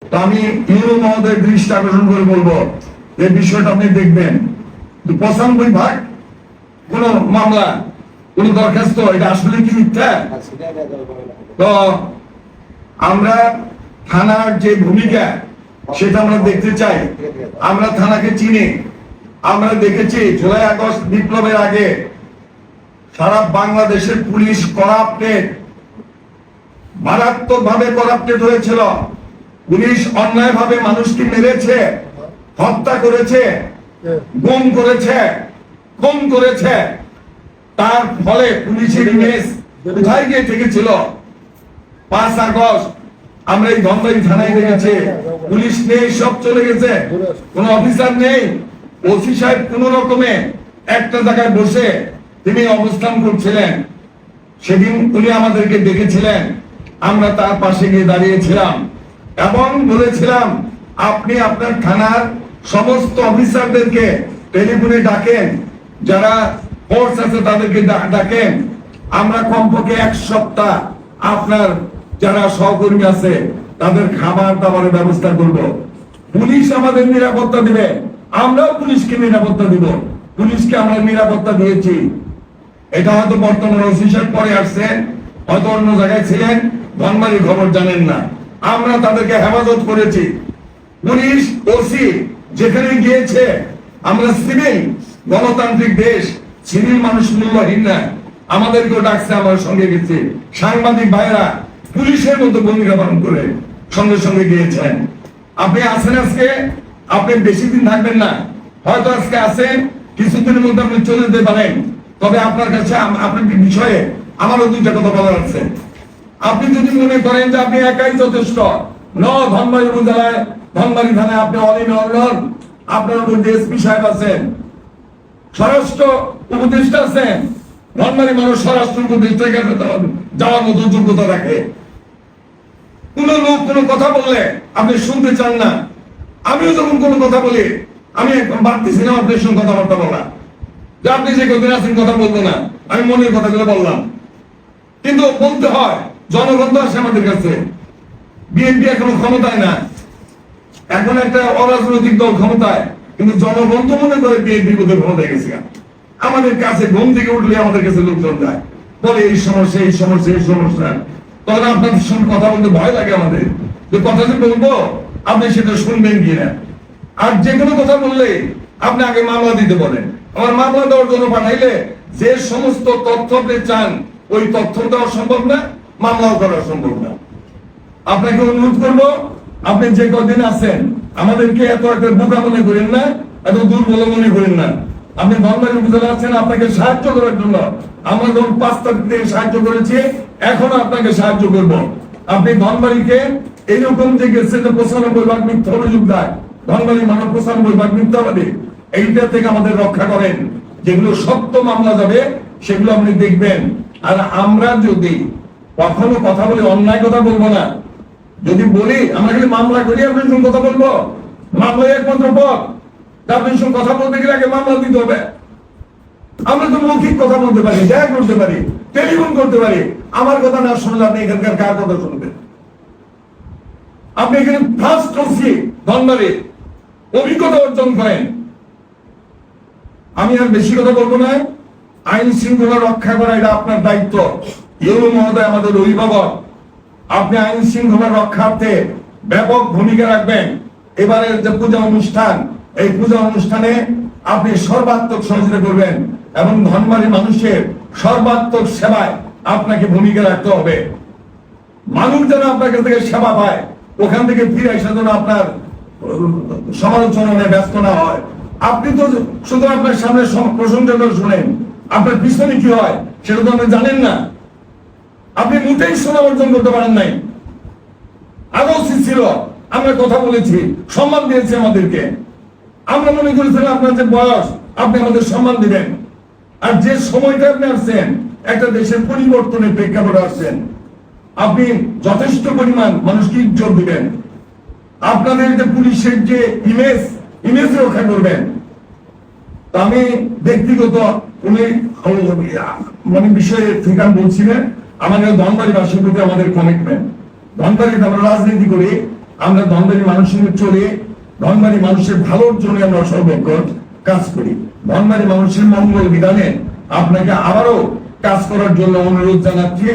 তো আমি ইউরো মহোদয়ের দৃষ্টি আকর্ষণ করে বলবো এই বিষয়টা আপনি দেখবেন 95 কোন মামলা কোন দরখাস্ত এটা আসলে কি মিথ্যা? তো আমরা থানার যে ভূমিকা সেটা আমরা দেখতে চাই। আমরা থানাকে চিনি, আমরা দেখেছি জুলাই আগস্ট বিপ্লবের আগে সারা বাংলাদেশের পুলিশ করাপ্টেড, মারাত্মক ভাবে করাপ্টেড হয়েছিল। পুলিশ অন্যায় ভাবে মানুষকে মেরেছে, হত্যা করেছে, গুম করেছে, খুন করেছে। তার ফলে পুলিশের ইমেজ কোথায় গিয়ে ঠেকেছিল? 5 আগস্ট আমরা এই ধনবাড়ি থানায় দেখেছি পুলিশ নেই, সব চলে গেছে, কোন অফিসার নেই। ওসি সাহেব কোন রকমে একটা জায়গায় বসে তিনি অবস্থান করছিলেন। সেদিন উনি আমাদেরকে ডেকেছিলেন, আমরা তার পাশে গিয়ে দাঁড়িয়েছিলাম এবং বলেছিলাম আপনি আপনার থানার সমস্ত অফিসারদেরকে টেলিফোনে ডাকেন, যারা ফোর্স আছে তাদেরকে ডাকেন। আমরা কমপক্ষে 1 সপ্তাহ আপনার যারা সহকর্মী আছে তাদের খাবার দাবারের ব্যবস্থা করব। পুলিশ আমাদের নিরাপত্তা দিবে, আমরাও পুলিশকে নিরাপত্তা দিব। পুলিশকে আমরা নিরাপত্তা দিয়েছি। এটা হয়তো বর্তমান ওসি সাহেব পরে আসছেন, হয়তো অন্য জায়গায় ছিলেন, ধনবাড়ির খবর জানেন না। আমরা তাদেরকে হেফাজত করেছি। পুলিশ ওসি যেখানে গিয়েছে, আমরা সিভিল গণতান্ত্রিক দেশ, সিভিল মানুষ মূল্যহীন না, আমাদেরকেও ডাকছে, আমরা সঙ্গে গেছি। সাংবাদিক ভাইরা পুলিশের মতো ভূমিকা পালন করে সঙ্গে সঙ্গে গিয়েছেন। আপনি আছেন আজকে, আপনি বেশি দিন থাকবেন না, হয়তো আজকে আছেন, কিছুদিনের মধ্যে আপনি চলে যেতে পারেন। তবে আপনার কাছে আপনার বিষয়ে আমারও 2টা কথা বলার আছে। আপনি যদি মনে করেন যে আপনি একাই যথেষ্ট, ধনবাড়ি উপজেলায়, ধনবাড়ি থানায় আপনি অল ইন অল নন, আপনার মধ্যে এসপি সাহেব আছেন, স্বরাষ্ট্র উপদেষ্টা আছেন। ধনবাড়ি মানুষ স্বরাষ্ট্র উপদেষ্টার কাছে যাওয়ার মতো যোগ্যতা রাখে। কোন লোক কোন কথা বললে আপনি শুনতে চান না। আমিও যখন কোন কথা বলি, আমি বাড়তেছি না আপনার সঙ্গে কথাবার্তা বলা, যে আপনি যে কদিন আছেন কথা বলবো না, আমি মনের কথাগুলো বললাম। কিন্তু বলতে হয়, জনগণ তো আসে আমাদের কাছে। বিএনপি এখনো ক্ষমতায় না, এখন একটা অরাজনৈতিক দল ক্ষমতায়, কিন্তু জনগণ তো মনে করে বিএনপি বোধহয় ক্ষমতায় গেছে। আমাদের কাছে ঘুম থেকে উঠলে আমাদের কাছে লোকজন যায়, বলে এই সমস্যা, এই সমস্যা, এই সমস্যা। তখন আপনাদের সঙ্গে কথা বলতে ভয় লাগে আমাদের, যে কথা যে বলবো আপনি সেটা শুনবেন কিনা। আর যে কোনো কথা বললে আপনি আগে মামলা দিতে বলেন। আমার মামলা দেওয়ার জন্য পাঠাইলে যে সমস্ত তথ্য আপনি চান ওই তথ্য দেওয়া সম্ভব না, মামলাও করা সম্ভব না। আপনাকে অনুরোধ করবো, আপনি যে কদিন আছেন আমাদেরকে এত একটা বোকা মনে করেন না, এত দুর্বল মনে করেন না। আপনি ধনবাড়ি উপজেলা আছেন, আপনাকে সাহায্য করার জন্য আমরা যখন 5 তারিখ থেকে সাহায্য করেছি, এখনো আপনাকে সাহায্য করব। আপনি ধনবাড়িকে এইরকম যে গেছে যে 95% মিথ্যা অভিযোগ দেয়, ধনবাড়ি মানুষ 95% মিথ্যাবাদী, এইটা থেকে আমাদের রক্ষা করেন। যেগুলো সত্য মামলা যাবে সেগুলো আপনি দেখবেন। আর আমরা যদি কখনো কথা বলি, অন্যায় কথা বলবো না। যদি বলি আমরা খালি মামলা করি, আপনার সঙ্গে কথা বলবো, মামলায় একমাত্র পথ। আপনার সঙ্গে কথা বলতে গেলে আগে মামলা দিতে হবে। আমরা তো মৌখিক কথা বলতে পারি, দেখা করতে পারি, টেলিফোন করতে পারি। আমার কথা না শুনলে আপনি এখানকার কার কথা শুনবেন? আপনি এখানে ফার্স্ট ওসি ধনবাড়ি, অভিজ্ঞতা অর্জন করেন। আমি আর বেশি কথা বলবো না। আইন শৃঙ্খলা রক্ষা করা এটা আপনার দায়িত্ব। ইউরো মহোদয় আমাদের অভিভাবক, আপনি আইন শৃঙ্খলা রক্ষার্থে ব্যাপক ভূমিকা রাখবেন। এবারের যে পূজা অনুষ্ঠান, এই পূজা অনুষ্ঠানে আপনি সর্বাত্মক সহযোগিতা করবেন এবং ধনবাড়ি মানুষের সর্বাত্মক সেবায় আপনাকে ভূমিকা রাখতে হবে। মানুষ যেন আপনার কাছ থেকে সেবা পায়, ওখান থেকে ফিরে এসে যেন আপনার সমালোচনা ব্যস্ত না হয়। আপনি তো শুধু আপনার সামনে প্রশংসা শুনেন, আপনার পিছনে কি হয় সেটা তো আপনি জানেন না। আপনি মোটেই শোনা অর্জন করতে পারেন নাই। আরো উচিত ছিল, আমরা কথা বলেছি, সম্মান দিয়েছি আমাদেরকে। আমরা মনে করেছিলাম আপনার যে বয়স, আপনি আমাদের সম্মান দিবেন। আর যে সময়টা আপনি আসছেন, একটা দেশের পরিবর্তনের প্রেক্ষাপটে আসছেন, আপনি যথেষ্ট পরিমাণ মানুষকে ইজ্জত দিবেন। আপনাদের যে পুলিশের যে ইমেজ রক্ষা করবেন। তা আমি ব্যক্তিগত মানে বিষয়ে থেকে বলছি না, আমাদের ধনবাড়িবাসীর প্রতি আমাদের কমিটমেন্ট। ধনবাড়িতে আমরা রাজনীতি করি, আমরা ধনবাড়ি মানুষের চলে, ধনবাড়ি মানুষের ভালোর জন্য আমরা সর্বক্ষণ কাজ করি। ধনবাড়ি মানুষের মঙ্গল বিধানে আপনাকে আবারও কাজ করার জন্য অনুরোধ জানাচ্ছি।